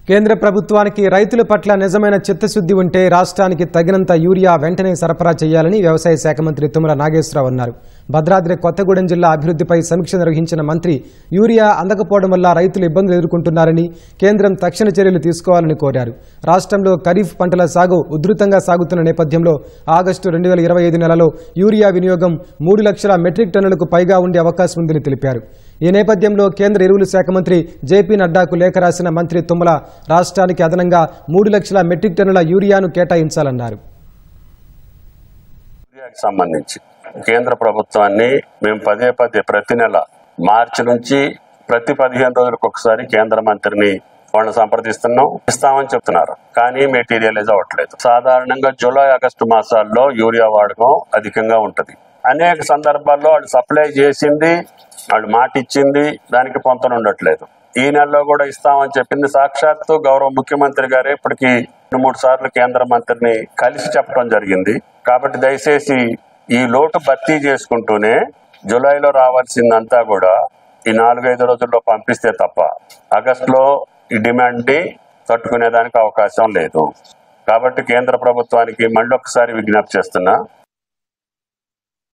కేంద్ర ప్రభుత్వానికి రైతుల పట్ల నిజమైన చిత్తశుద్ధి ఉంటే రాష్ట్రానికి తగినంత యూరియా వెంటనే సరఫరా చేయాలని వ్యవసాయ శాఖ మంత్రి తుమ్మల నాగేశ్వరరావు అన్నారు. భద్రాద్రి కొత్తగూడెం జిల్లా అభివృద్ధిపై సమీక్ష నిర్వహించిన మంత్రి యూరియా అందకపోవడం వల్ల రైతులు ఇబ్బందులు ఎదుర్కొంటున్నారని, కేంద్రం తక్షణ చర్యలు తీసుకోవాలని కోరారు. రాష్ట్రంలో ఖరీఫ్ పంటల సాగు ఉధృతంగా సాగుతున్న నేపథ్యంలో ఆగస్టు 2025 నెలలో యూరియా వినియోగం 3 లక్షల మెట్రిక్ టన్నులకు పైగా ఉండే అవకాశం ఉందని తెలిపారు. ఈ నేపథ్యంలో కేంద్ర ఎరువుల శాఖ మంత్రి జేపీ నడ్డాకు లేఖ రాసిన మంత్రి తుమ్మల రాష్ట్రానికి అదనంగా 3 లక్షల మెట్రిక్ టన్నుల యూరియాను కేటాయించాలన్నారు. యూరియాకి సంబంధించి కేంద్ర ప్రభుత్వాన్ని మేము పదే ప్రతి నెల మార్చి నుంచి ప్రతి 15 రోజులకు ఒకసారి కేంద్ర మంత్రిని వాళ్ళని సంప్రదిస్తున్నాం, ఇస్తామని చెప్తున్నారు. కానీ మెటీరియలైజ్ అవ్వట్లేదు. సాధారణంగా జూలై ఆగస్టు మాసాల్లో యూరియా వాడకం అధికంగా ఉంటది. అనేక సందర్భాల్లో వాళ్ళు సప్లై చేసింది, వాళ్ళు మాట ఇచ్చింది, దానికి పొంతన ఉండట్లేదు. ఈ నెలలో కూడా ఇస్తామని చెప్పింది. సాక్షాత్తు గౌరవ ముఖ్యమంత్రి గారే ఇప్పటికి 2-3 సార్లు కేంద్ర మంత్రిని కలిసి చెప్పడం జరిగింది. కాబట్టి దయచేసి ఈ లోటు భర్తీ చేసుకుంటూనే జూలైలో రావాల్సిందంతా కూడా ఈ 4-5 రోజుల్లో పంపిస్తే తప్ప ఆగస్టులో ఈ డిమాండ్ ని తట్టుకునేదానికి అవకాశం లేదు. కాబట్టి కేంద్ర ప్రభుత్వానికి మళ్ళీ ఒకసారి విజ్ఞప్తి చేస్తున్నా,